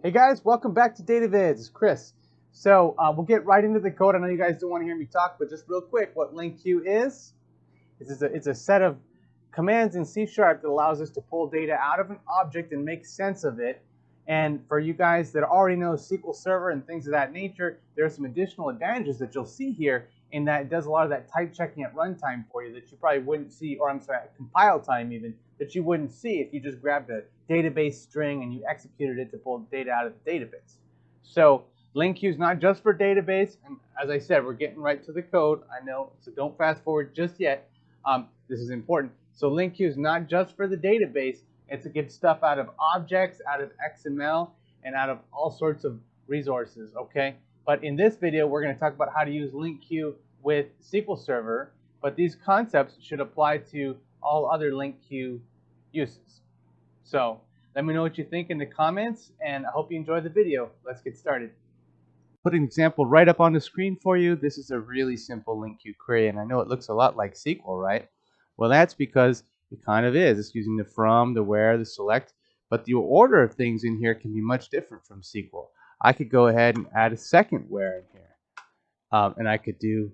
Hey guys, welcome back to DataVids. It's Chris. So we'll get right into the code. I know you guys don't want to hear me talk, but just real quick, what Linq is it's a set of commands in CSharp that allows us to pull data out of an object and make sense of it. And for you guys that already know SQL Server and things of that nature, there are some additional advantages that you'll see here in that it does a lot of that type checking at runtime for you that you probably wouldn't see, or I'm sorry, at compile time even, that you wouldn't see if you just grabbed a database string and you executed it to pull data out of the database. So Linq is not just for database, and as I said, we're getting right to the code. I know, so don't fast forward just yet. This is important. So Linq is not just for the database. It's to get stuff out of objects, out of XML, and out of all sorts of resources, okay? But in this video, we're going to talk about how to use Linq with SQL Server, but these concepts should apply to all other Linq uses. So let me know what you think in the comments, and I hope you enjoy the video. Let's get started. Put an example right up on the screen for you. This is a really simple Linq query, and I know it looks a lot like SQL, right? Well, that's because it kind of is. It's using the from, the where, the select, but the order of things in here can be much different from SQL. I could go ahead and add a second where in here, and I could do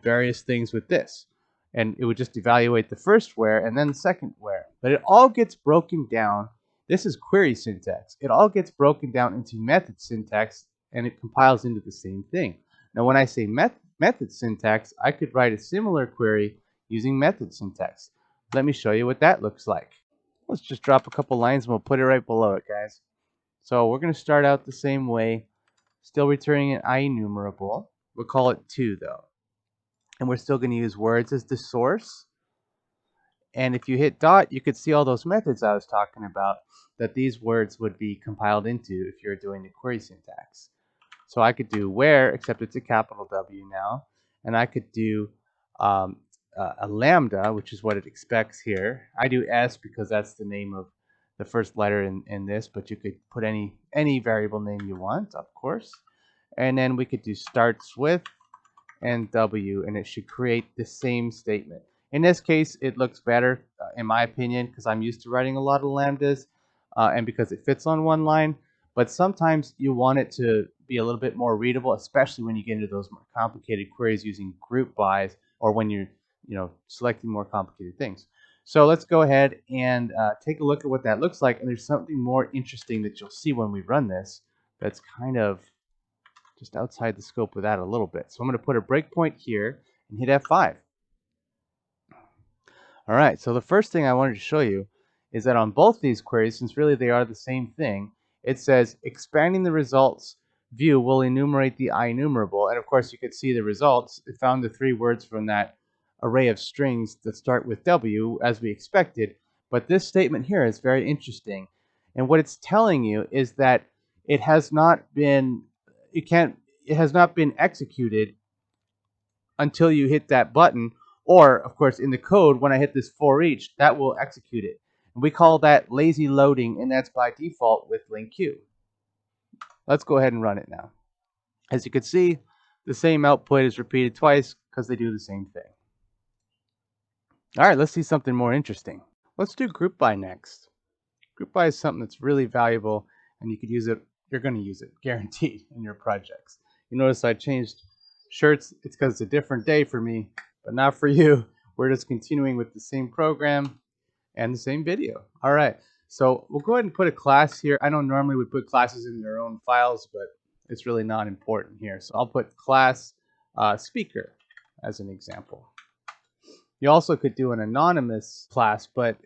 various things with this, and it would just evaluate the first where and then the second where. But it all gets broken down. This is query syntax. It all gets broken down into method syntax, and it compiles into the same thing. Now, when I say method syntax, I could write a similar query using method syntax. Let me show you what that looks like. Let's just drop a couple lines and we'll put it right below it, guys. So we're going to start out the same way, still returning an IEnumerable. We'll call it 2 though. And we're still going to use words as the source. And if you hit dot, you could see all those methods I was talking about that these words would be compiled into if you're doing the query syntax. So I could do where, except it's a capital W now, and I could do a lambda, which is what it expects here. I do S because that's the name of the first letter in this, but you could put any variable name you want, of course. And then we could do starts with and W, and it should create the same statement. In this case, it looks better, in my opinion, because I'm used to writing a lot of lambdas, and because it fits on one line. But sometimes you want it to be a little bit more readable, especially when you get into those more complicated queries using group bys, or when you're selecting more complicated things. So let's go ahead and take a look at what that looks like. And there's something more interesting that you'll see when we run this that's kind of just outside the scope of that a little bit. So I'm going to put a breakpoint here and hit F5. All right, so the first thing I wanted to show you is that on both these queries, since really they are the same thing, it says expanding the results view will enumerate the IEnumerable. And of course, you could see the results. It found the 3 words from that array of strings that start with W, as we expected. But this statement here is very interesting. And what it's telling you is that it has not been executed until you hit that button, or of course in the code when I hit this for each, that will execute it. And we call that lazy loading, and that's by default with Linq. Let's go ahead and run it now. As you can see, the same output is repeated twice because they do the same thing. All right, let's see something more interesting. Let's do group by next. Group by is something that's really valuable, and you could use it. You're going to use it, guaranteed, in your projects. You notice I changed shirts. It's because it's a different day for me, but not for you. We're just continuing with the same program and the same video. All right, so we'll go ahead and put a class here. I know normally we put classes in their own files, but it's really not important here. So I'll put class speaker as an example. You also could do an anonymous class, but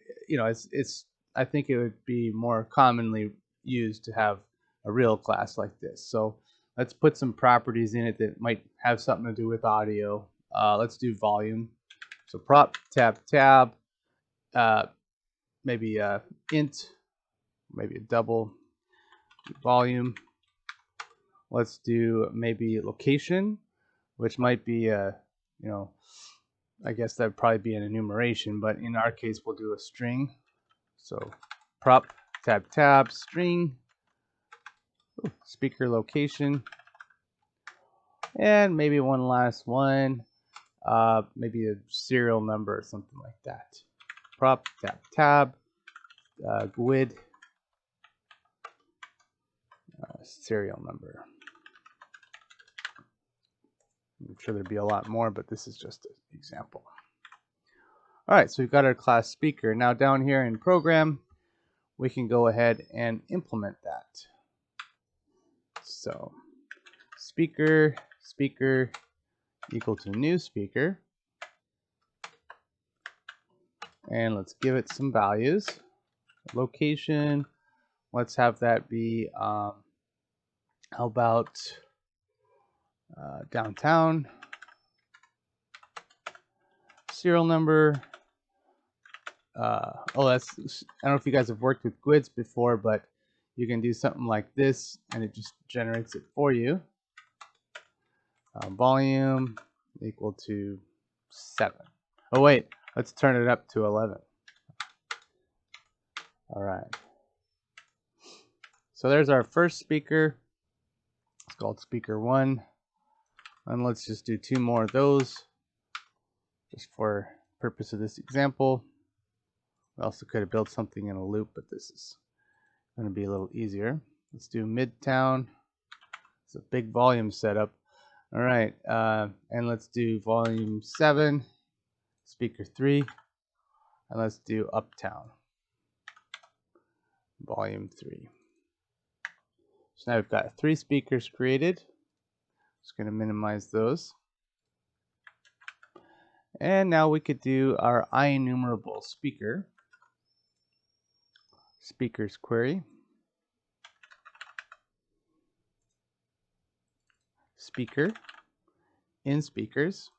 I think it would be more commonly used to have a real class like this. So let's put some properties in it that might have something to do with audio. Let's do volume. So prop tab, maybe int, maybe a double volume. Let's do maybe location, which might be I guess that would probably be an enumeration, but in our case, we'll do a string. So prop tab string, speaker location, and maybe one last one, maybe a serial number or something like that. Prop tab GUID serial number. I'm sure there'd be a lot more, but this is just an example. All right, so we've got our class speaker. Now down here in program, we can go ahead and implement that. So speaker equal to new speaker. And let's give it some values. Location, let's have that be, how about downtown. Serial number. I don't know if you guys have worked with GUIDs before, but you can do something like this and it just generates it for you. Volume equal to 7. Oh wait, let's turn it up to 11. All right. So there's our first speaker. It's called speaker 1. And let's just do 2 more of those just for purpose of this example. We also could have built something in a loop, but this is going to be a little easier. Let's do Midtown. It's a big volume setup. All right, and let's do volume 7, speaker 3, and let's do Uptown, volume 3. So now we've got 3 speakers created. Just going to minimize those. And now we could do our IEnumerable speaker. Speakers query. Speaker in speakers.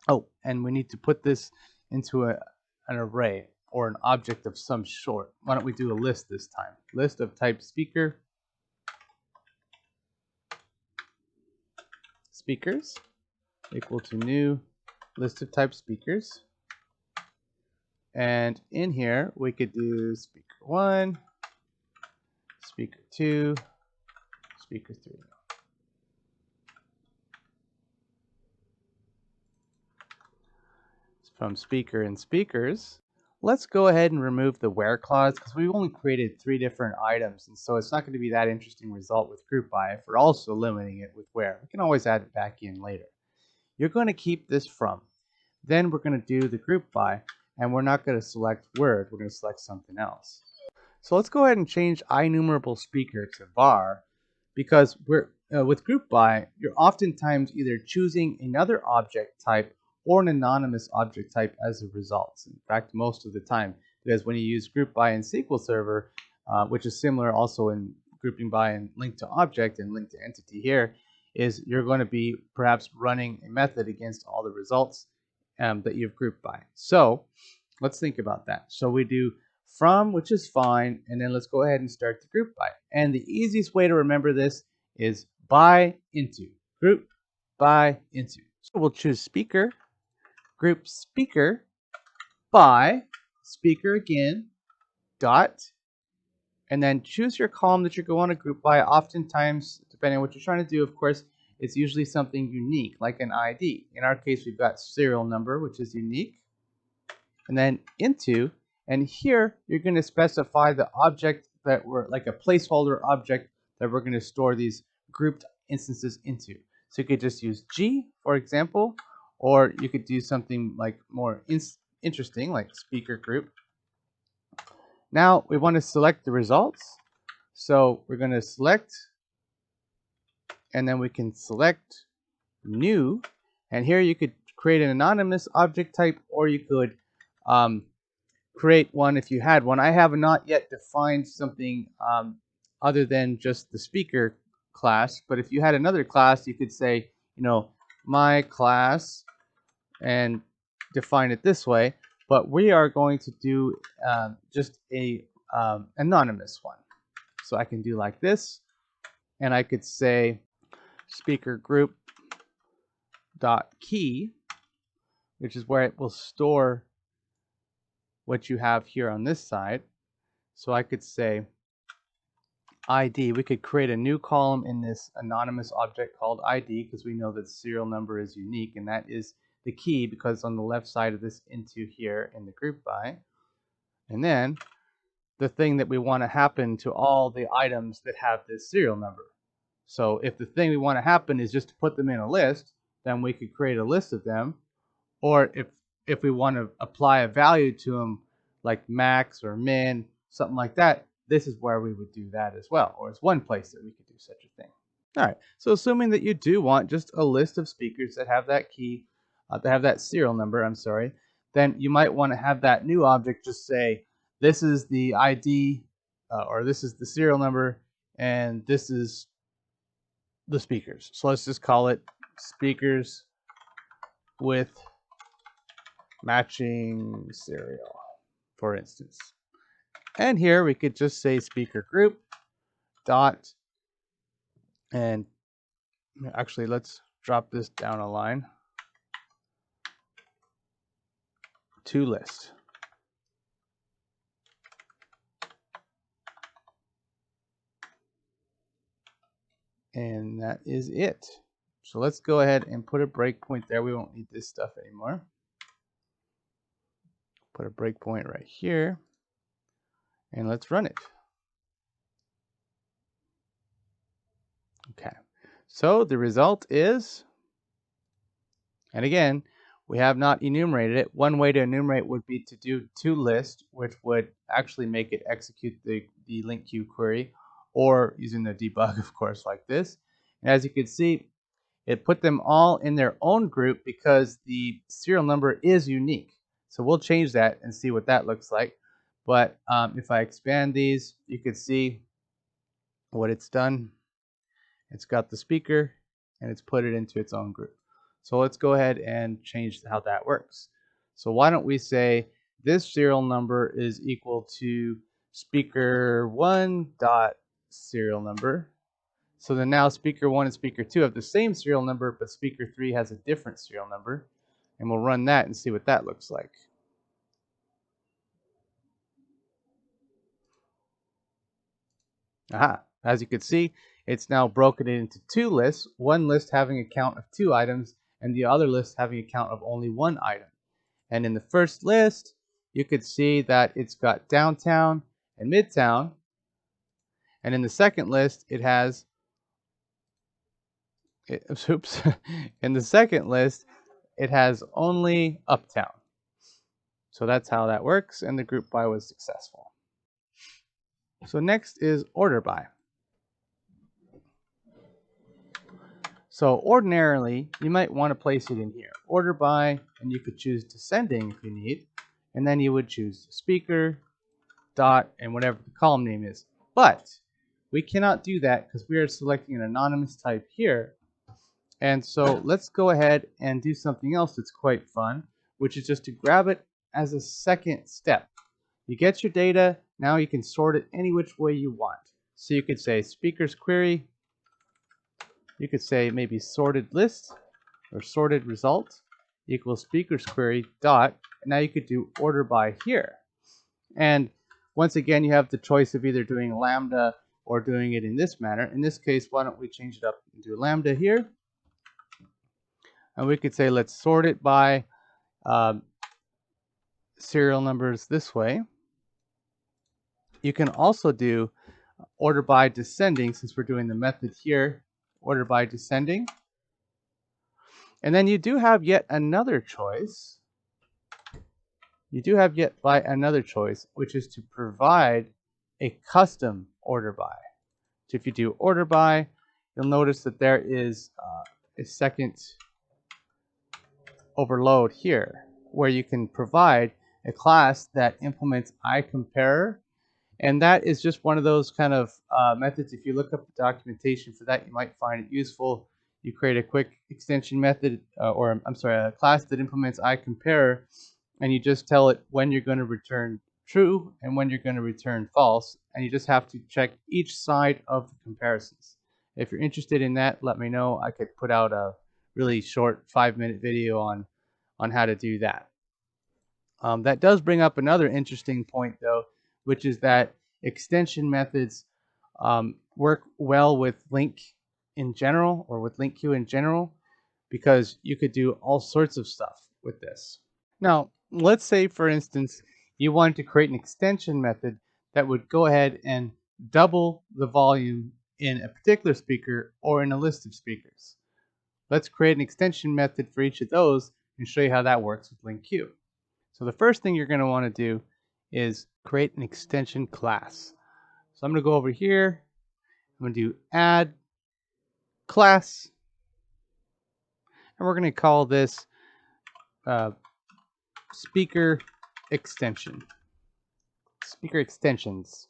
Oh, and we need to put this into an array or an object of some sort. Why don't we do a list this time? List of type speaker. Speakers equal to new list of type speakers. And in here, we could do speaker 1, speaker 2, speaker 3. From speaker and speakers, let's go ahead and remove the where clause because we've only created 3 different items, and so it's not going to be that interesting result with group by if we're also limiting it with where. We can always add it back in later. You're going to keep this from. Then we're going to do the group by, and we're not going to select word, we're going to select something else. So let's go ahead and change IEnumerable speaker to var, because we're with group by, you're oftentimes either choosing another object type or an anonymous object type as a result. In fact, most of the time, because when you use group by in SQL Server, which is similar also in grouping by and link to object and link to entity here, is you're going to be perhaps running a method against all the results that you've grouped by. So let's think about that. So we do from, which is fine, and then let's go ahead and start the group by. And the easiest way to remember this is by into. Group by into. So we'll choose speaker, group speaker by speaker again, dot, and then choose your column that you're going to group by. Oftentimes, depending on what you're trying to do, of course, it's usually something unique, like an ID. In our case, we've got serial number, which is unique, and then into, and here you're going to specify the object that we're, like a placeholder object that we're going to store these grouped instances into. So you could just use G, for example, or you could do something like more interesting, like speaker group. Now we want to select the results. So we're going to select, and then we can select new. And here you could create an anonymous object type, or you could create one if you had one. I have not yet defined something other than just the speaker class, but if you had another class, you could say, you know, my class, and define it this way. But we are going to do just a anonymous one. So I can do like this, and I could say speaker group dot key, which is where it will store what you have here on this side. So I could say ID. We could create a new column in this anonymous object called ID, because we know that serial number is unique, and that is the key because on the left side of this into here in the group by. And then the thing that we want to happen to all the items that have this serial number. So if the thing we want to happen is just to put them in a list, then we could create a list of them. Or if we want to apply a value to them, like max or min, something like that, this is where we would do that as well. Or it's one place that we could do such a thing. All right, so assuming that you do want just a list of speakers that have that key, that have that serial number, I'm sorry, then you might want to have that new object just say, this is the ID, or this is the serial number, and this is the speakers. So let's just call it speakers with matching serial, for instance. And here we could just say speaker group dot, and actually let's drop this down a line, to list. And that is it. So let's go ahead and put a breakpoint there. We won't need this stuff anymore. Put a breakpoint right here. And let's run it. Okay. So the result is, and again, we have not enumerated it. One way to enumerate would be to do toList, which would actually make it execute the LINQ query, or using the debug, of course, like this. And as you can see, it put them all in their own group because the serial number is unique. So we'll change that and see what that looks like. But if I expand these, you can see what it's done. It's got the speaker and it's put it into its own group. So let's go ahead and change how that works. So why don't we say this serial number is equal to speaker 1 dot serial number. So then now speaker 1 and speaker 2 have the same serial number, but speaker 3 has a different serial number. And we'll run that and see what that looks like. Aha, as you can see, it's now broken into two lists, one list having a count of 2 items and the other list having a count of only 1 item. And in the first list, you could see that it's got downtown and midtown. And in the second list, it has, oops, in the second list, it has only uptown. So that's how that works, and the group by was successful. So next is order by. So ordinarily, you might want to place it in here. Order by, and you could choose descending if you need, and then you would choose speaker, dot, and whatever the column name is. But we cannot do that because we are selecting an anonymous type here. And so let's go ahead and do something else that's quite fun, which is just to grab it as a second step. You get your data, now you can sort it any which way you want. So you could say speakers query, you could say maybe sorted list or sorted result equals speakers query dot, and now you could do order by here. And once again, you have the choice of either doing lambda or doing it in this manner. In this case, why don't we change it up and do lambda here? And we could say, let's sort it by serial numbers this way. You can also do order by descending, since we're doing the method here, order by descending. And then you do have yet another choice. You do have yet by another choice, which is to provide a custom order by. So if you do order by, you'll notice that there is a second overload here, where you can provide a class that implements iComparer. And that is just one of those kind of methods. If you look up the documentation for that, you might find it useful. You create a quick extension method, a class that implements iComparer, and you just tell it when you're going to return true and when you're going to return false, and you just have to check each side of the comparisons. If you're interested in that, let me know. I could put out a really short 5-minute video on how to do that. That does bring up another interesting point, though, which is that extension methods work well with Linq in general, or with LINQ in general, because you could do all sorts of stuff with this. Now, let's say, for instance, you wanted to create an extension method that would go ahead and double the volume in a particular speaker or in a list of speakers. Let's create an extension method for each of those and show you how that works with Linq. So the first thing you're going to want to do is create an extension class. So I'm going to go over here. I'm going to do add class, and we're going to call this speaker extension. Speaker extensions.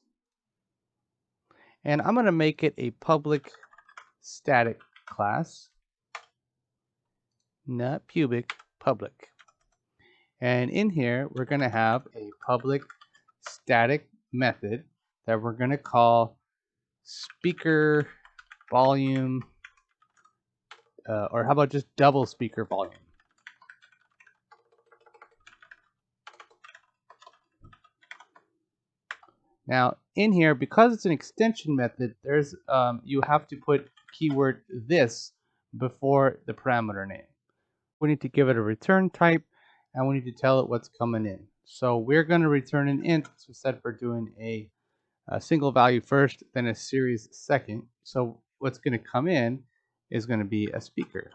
And I'm going to make it a public static class, not pubic, public. And in here, we're going to have a public static method that we're going to call speaker volume, or how about just double speaker volume? Now, in here, because it's an extension method, there's you have to put keyword this before the parameter name. We need to give it a return type, and we need to tell it what's coming in. So we're going to return an int. So instead we're doing a single value first, then a series second. So what's going to come in is going to be a speaker.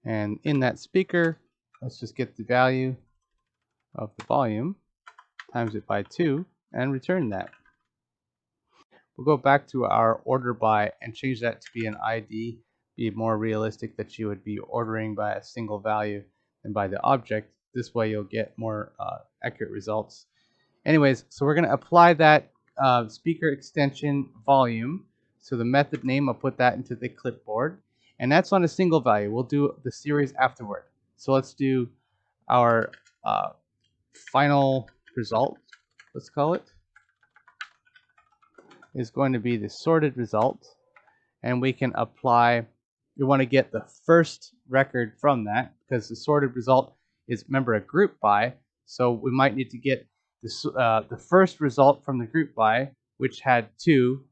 And in that speaker, let's just get the value of the volume, times it by 2, and return that. We'll go back to our order by and change that to be an ID, be more realistic that you would be ordering by a single value than by the object. This way you'll get more accurate results. Anyways, so we're going to apply that speaker extension volume. So the method name, I'll put that into the clipboard. And that's on a single value. We'll do the series afterward. So let's do our final result, let's call it, is going to be the sorted result. And we can apply, we want to get the first record from that, because the sorted result is, remember, a group by. So we might need to get the first result from the group by, which had 2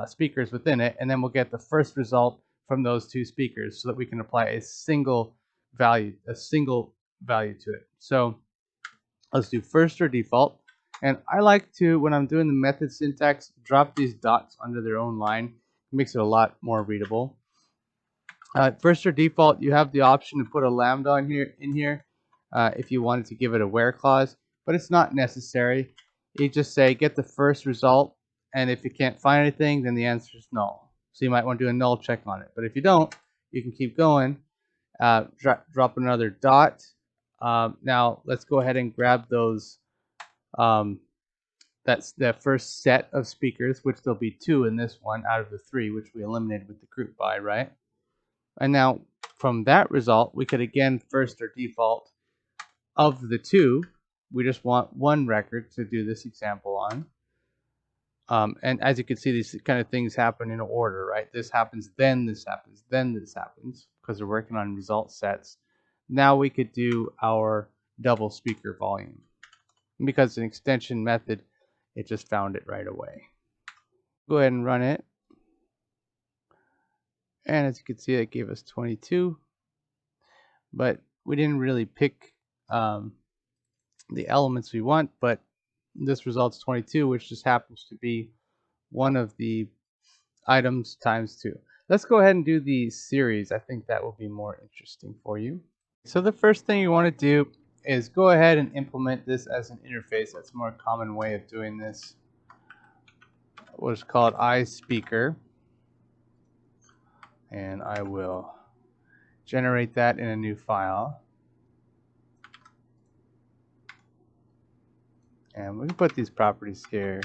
speakers within it, and then we'll get the first result from those 2 speakers so that we can apply a single value to it. So let's do first or default. And I like to, when I'm doing the method syntax, drop these dots under their own line. It makes it a lot more readable. First or default, you have the option to put a lambda in here if you wanted to give it a where clause, but it's not necessary. You just say get the first result, and if you can't find anything, then the answer is null. So you might want to do a null check on it. But if you don't, you can keep going. Drop another dot. Now let's go ahead and grab those. That's the first set of speakers, which there'll be 2 in this one out of the 3, which we eliminated with the group by, right? And now from that result, we could again first or default of the 2. We just want 1 record to do this example on. And as you can see, these kind of things happen in order, right? This happens, then this happens, then this happens, because we're working on result sets. Now we could do our double speaker volume. And because it's an extension method, it just found it right away. Go ahead and run it. And as you can see, it gave us 22. But we didn't really pick the elements we want, but this results 22, which just happens to be one of the items times 2. Let's go ahead and do the series. I think that will be more interesting for you. So the first thing you want to do is go ahead and implement this as an interface. That's a more common way of doing this. We'll just call it iSpeaker. And I will generate that in a new file. And we can put these properties here.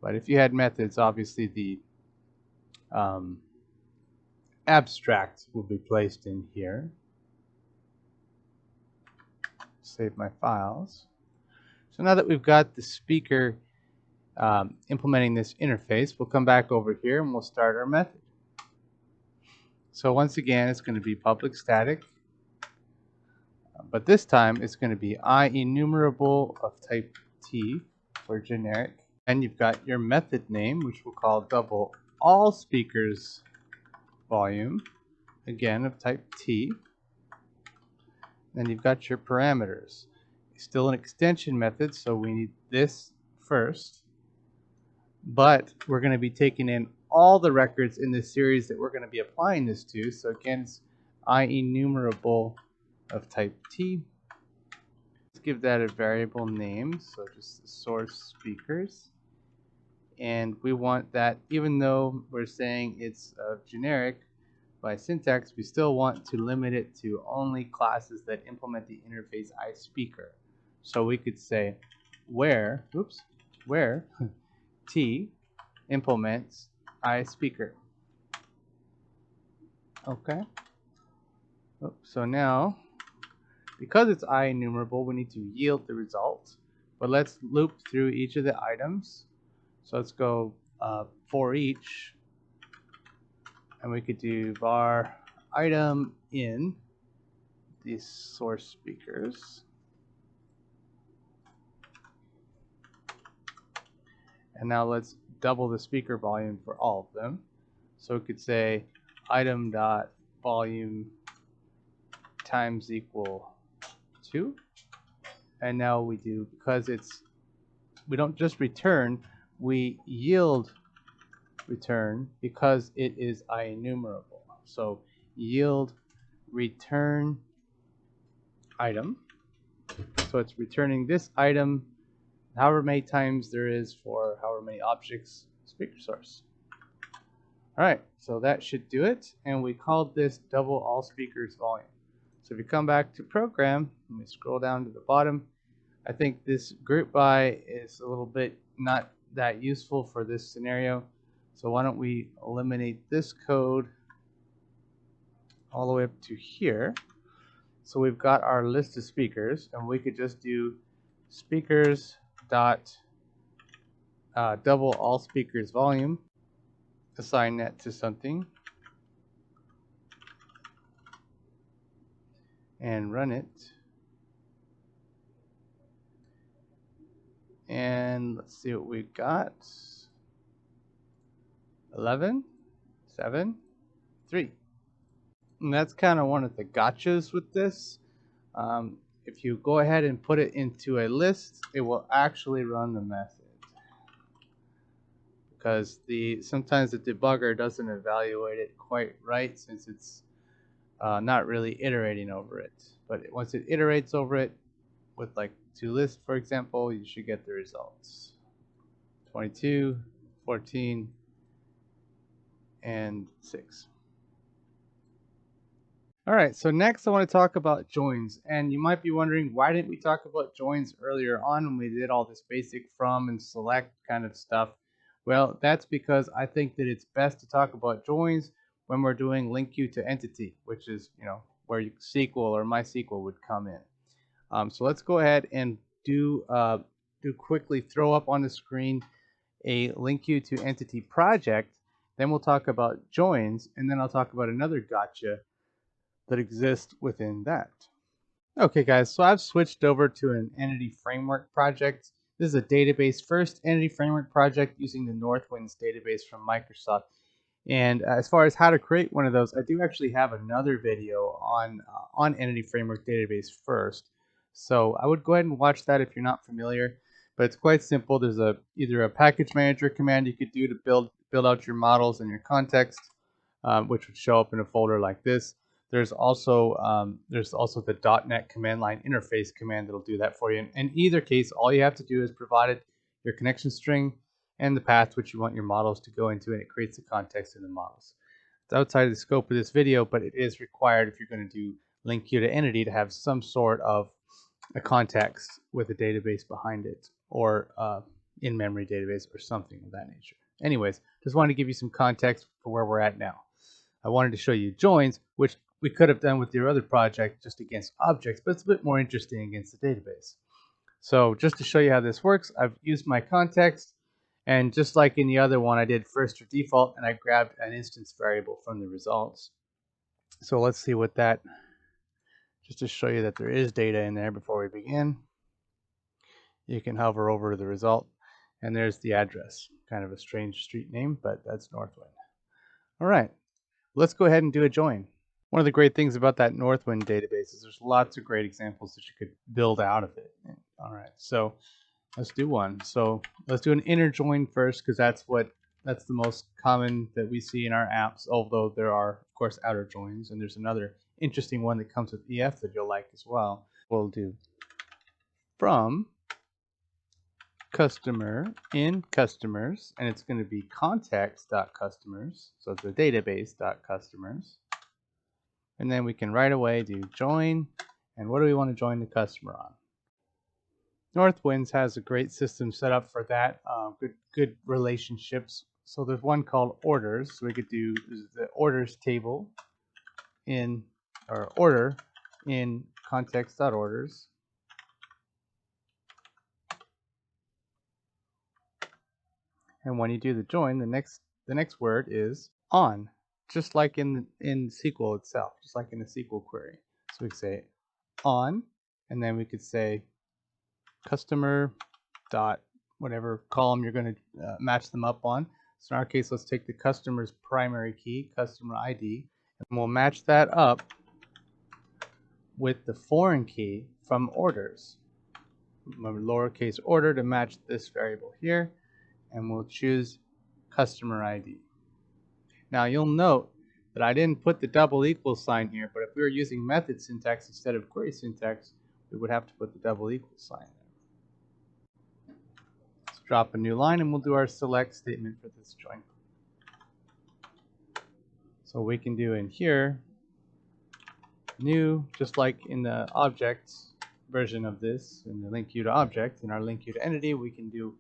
But if you had methods, obviously the abstract will be placed in here. Save my files. So now that we've got the speaker implementing this interface, we'll come back over here and we'll start our method. So once again, it's going to be public static, but this time it's going to be IEnumerable of type T for generic. And you've got your method name, which we'll call double all speakers volume. again, of type T. Then you've got your parameters. Still an extension method, so we need this first. But we're going to be taking in all the records in this series that we're going to be applying this to. So again, it's IEnumerable of type T. Let's give that a variable name, so just the source speakers. And we want that, even though we're saying it's generic by syntax, we still want to limit it to only classes that implement the interface iSpeaker. So we could say where T implements iSpeaker. Okay. So now, because it's IEnumerable, we need to yield the result. But let's loop through each of the items. So let's go for each, and we could do var item in these source speakers. And now let's double the speaker volume for all of them. So we could say item dot volume times equal 2. And now we do, because we don't just return, we yield return because it is IEnumerable. So yield return item. So it's returning this item however many times there is for however many objects speaker source. All right, so that should do it. And we called this double all speakers volume. So if you come back to program, let me scroll down to the bottom. I think this group by is a little bit not that useful for this scenario. So why don't we eliminate this code all the way up to here. So we've got our list of speakers, and we could just do speakers dot double all speakers volume, assign that to something, and run it. And let's see what we've got. 11, 7, 3. And that's kind of one of the gotchas with this. If you go ahead and put it into a list, it will actually run the method. Because sometimes the debugger doesn't evaluate it quite right, since it's not really iterating over it. But once it iterates over it with like toList, for example, you should get the results. 22, 14, and 6. All right, so next I want to talk about joins. And you might be wondering, why didn't we talk about joins earlier on when we did all this basic from and select kind of stuff? Well, that's because I think that it's best to talk about joins when we're doing LINQ to entity, which is, where SQL or MySQL would come in. So let's go ahead and quickly throw up on the screen a LINQ to entity project. Then we'll talk about joins, and then I'll talk about another gotcha that exists within that. Okay guys, so I've switched over to an entity framework project. This is a database first entity framework project using the Northwinds database from Microsoft. And as far as how to create one of those, I do actually have another video on entity framework database first. So I would go ahead and watch that if you're not familiar. But it's quite simple. There's either a package manager command you could do to build out your models and your context, which would show up in a folder like this. There's also the .NET command line interface command that'll do that for you. In either case, all you have to do is provide your connection string and the path which you want your models to go into, and it creates the context in the models. It's outside of the scope of this video, but it is required if you're going to do LINQ to entity to have some sort of a context with a database behind it, or in-memory database or something of that nature. Anyways, just wanted to give you some context for where we're at now. I wanted to show you joins, which we could have done with your other project just against objects, but it's a bit more interesting against the database. So just to show you how this works, I've used my context, and just like in the other one, I did first or default, and I grabbed an instance variable from the results. So let's see what that, just to show you that there is data in there before we begin. You can hover over the result, and there's the address. Kind of a strange street name, but that's Northwind. All right, let's go ahead and do a join. One of the great things about that Northwind database is there's lots of great examples that you could build out of it. All right, so let's do one. So let's do an inner join first, because that's the most common that we see in our apps, although there are, of course, outer joins, and there's another interesting one that comes with EF that you'll like as well. We'll do from customer in customers, and it's going to be context.customers, so it's a database.customers. And then we can right away do join, and what do we want to join the customer on? Northwinds has a great system set up for that, good relationships. So there's one called orders. So we could do the orders table in, or order in context.orders. And when you do the join, the next word is on, just like in SQL itself, just like in a SQL query. So we could say on, and then we could say customer dot whatever column you're going to match them up on. So in our case, let's take the customer's primary key, customer ID, and we'll match that up with the foreign key from orders. Remember, lowercase order to match this variable here, and we'll choose customer ID. Now you'll note that I didn't put the double equal sign here, but if we were using method syntax instead of query syntax, we would have to put the double equal sign there. Let's drop a new line, and we'll do our select statement for this join. So we can do in here new, just like in the objects version of this, in the Linq to object, in our Linq to entity, we can do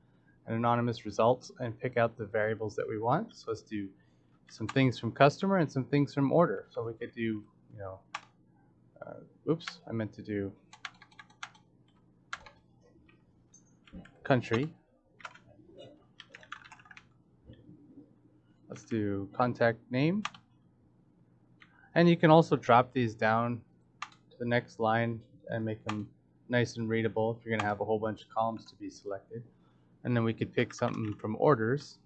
an anonymous result and pick out the variables that we want. So let's do some things from customer and some things from order. So we could do, oops, I meant to do country. Let's do contact name. And you can also drop these down to the next line and make them nice and readable if you're going to have a whole bunch of columns to be selected. And then we could pick something from orders,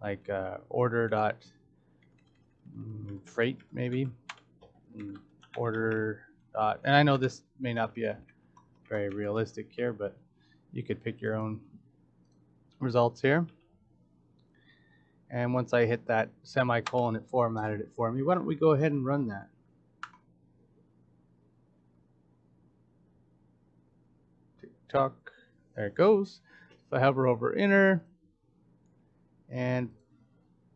like order dot freight maybe, order dot, and I know this may not be a very realistic here, but you could pick your own results here. And once I hit that semicolon, it formatted it for me. Why don't we go ahead and run that? Tick-tock, there it goes. So I hover over inner, and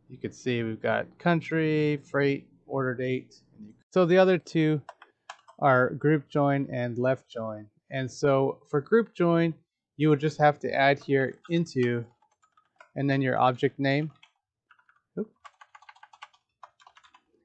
you can see we've got country, freight, order date. So the other two are group join and left join. And so for group join, you would just have to add here into, and then your object name.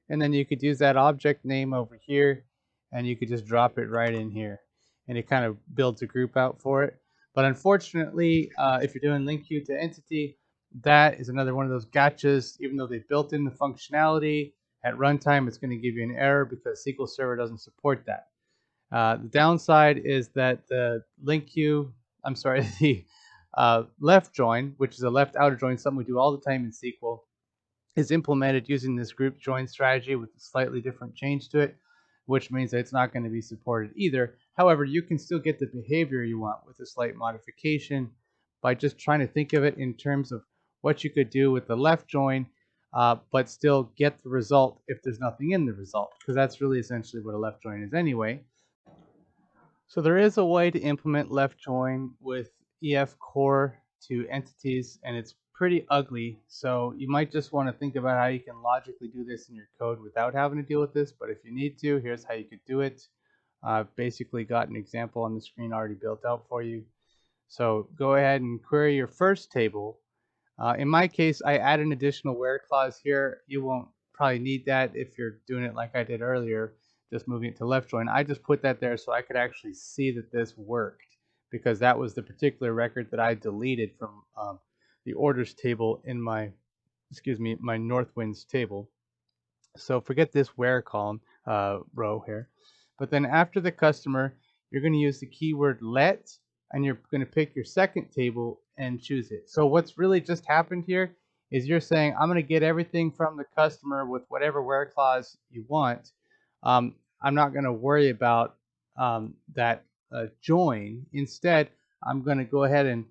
And then you could use that object name over here, and you could just drop it right in here, and it kind of builds a group out for it. But unfortunately, if you're doing Linq to entity, that is another one of those gotchas. Even though they built in the functionality, at runtime it's going to give you an error because SQL Server doesn't support that. The downside is that the the left join, which is a left outer join, something we do all the time in SQL, is implemented using this group join strategy with a slightly different change to it, which means that it's not going to be supported either. However, you can still get the behavior you want with a slight modification by just trying to think of it in terms of what you could do with the left join, but still get the result if there's nothing in the result, because that's really essentially what a left join is anyway. So there is a way to implement left join with EF core to entities, and it's pretty ugly. So you might just want to think about how you can logically do this in your code without having to deal with this. But if you need to, here's how you could do it. I've basically got an example on the screen already built out for you. So go ahead and query your first table. In my case, I add an additional where clause here. You won't probably need that if you're doing it like I did earlier, just moving it to left join. I just put that there so I could actually see that this worked, because that was the particular record that I deleted from the orders table in my Northwinds table. So forget this where column row here. But then after the customer, you're going to use the keyword let, and you're going to pick your second table and choose it. So what's really just happened here is you're saying, I'm going to get everything from the customer with whatever where clause you want, I'm not going to worry about that join. Instead, I'm going to go ahead and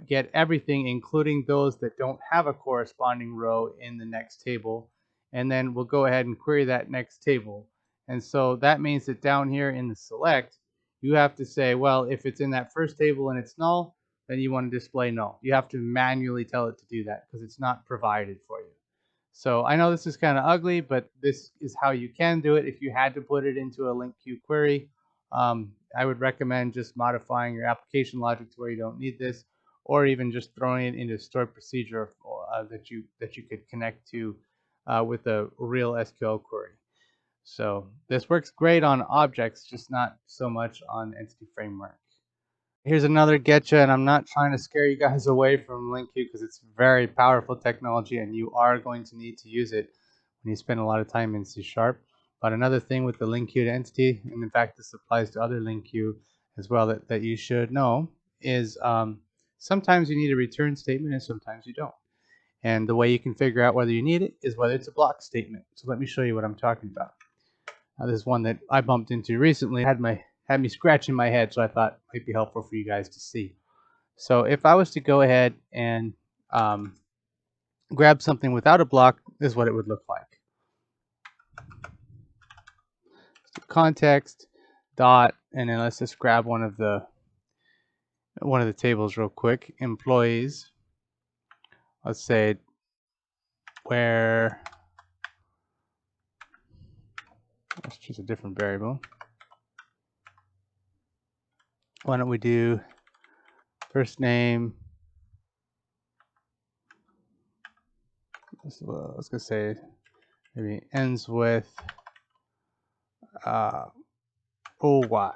get everything, including those that don't have a corresponding row in the next table. And then we'll go ahead and query that next table. And so that means that down here in the select, you have to say, well, if it's in that first table and it's null, then you want to display null. You have to manually tell it to do that because it's not provided for you. So I know this is kind of ugly, but this is how you can do it. If you had to put it into a LINQ query, I would recommend just modifying your application logic to where you don't need this, or even just throwing it into stored procedure that you could connect to with a real SQL query. So this works great on objects, just not so much on Entity Framework. Here's another getcha, and I'm not trying to scare you guys away from LINQ because it's very powerful technology and you are going to need to use it when you spend a lot of time in C#. But another thing with the LINQ to entity, and in fact this applies to other LINQ as well that you should know, is sometimes you need a return statement and sometimes you don't. And the way you can figure out whether you need it is whether it's a block statement. So let me show you what I'm talking about. This is one that I bumped into recently. Had me scratching my head, so I thought it might be helpful for you guys to see. So if I was to go ahead and grab something without a block, this is what it would look like. So context dot, and then let's just grab one of the tables real quick. Employees. Let's say where. Let's choose a different variable. Why don't we do first name? I was gonna say maybe ends with OY.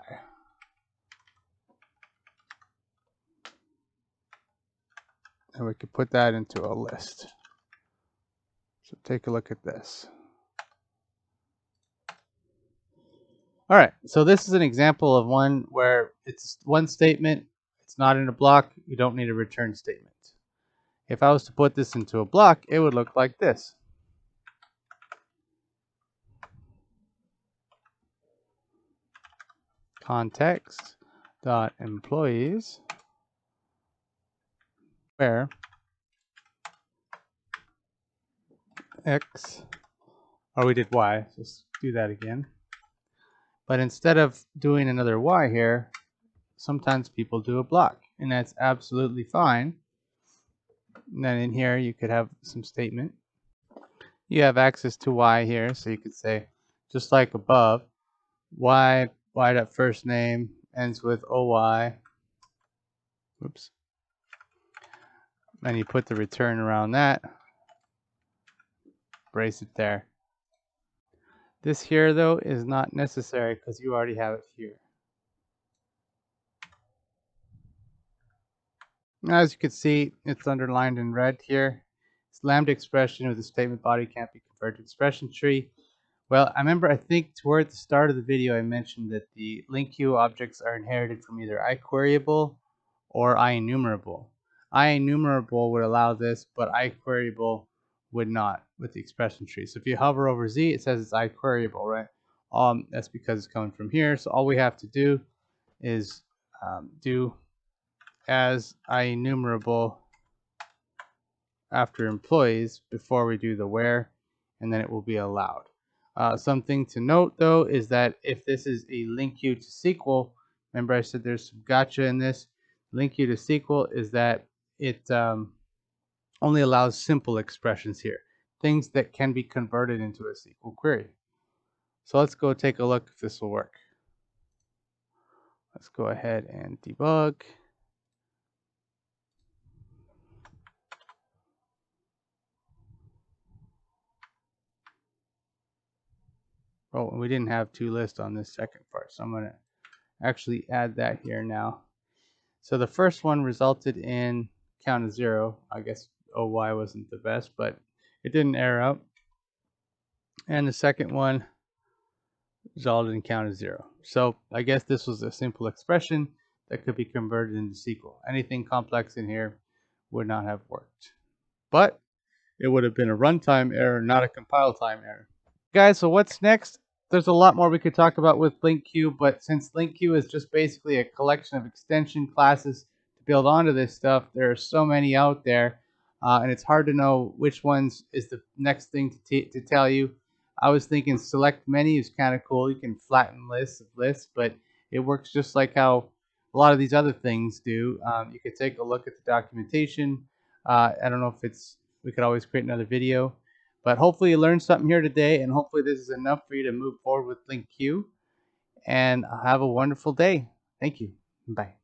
And we could put that into a list. So take a look at this. All right, so this is an example of one where it's one statement, it's not in a block, you don't need a return statement. If I was to put this into a block, it would look like this. Context dot employees where X, or we did Y, so let's do that again. But instead of doing another Y here, sometimes people do a block, and that's absolutely fine. And then in here, you could have some statement. You have access to Y here, so you could say, just like above, Y dot first name ends with OY. Oops. And you put the return around that. Brace it there. This here, though, is not necessary because you already have it here. Now, as you can see, it's underlined in red here. It's lambda expression with the statement body can't be converted to expression tree. Well, I think toward the start of the video, I mentioned that the LINQ objects are inherited from either iQueryable or iEnumerable. iEnumerable would allow this, but iQueryable would not with the expression tree. So if you hover over Z, it says it's iQueryable, right? That's because it's coming from here. So all we have to do is do as iEnumerable after employees before we do the where, and then it will be allowed. Something to note though is that if this is a LINQ to SQL, remember I said there's some gotcha in this. LINQ to SQL is that it only allows simple expressions here, things that can be converted into a SQL query. So let's go take a look if this will work. Let's go ahead and debug. Oh, and we didn't have toList on this second part, so I'm going to actually add that here now. So the first one resulted in count of 0. I guess OY wasn't the best, but it didn't error out. And the second one resulted in count of 0. So I guess this was a simple expression that could be converted into SQL. Anything complex in here would not have worked. But it would have been a runtime error, not a compile time error. Guys, so what's next? there's a lot more we could talk about with Linq, but since Linq is just basically a collection of extension classes to build onto this stuff, there are so many out there, and it's hard to know which ones is the next thing to tell you. I was thinking select menu is kind of cool. You can flatten lists of lists, but it works just like how a lot of these other things do. You could take a look at the documentation. I don't know if we could always create another video. But hopefully you learned something here today, and hopefully this is enough for you to move forward with Linq. And have a wonderful day. Thank you. Bye.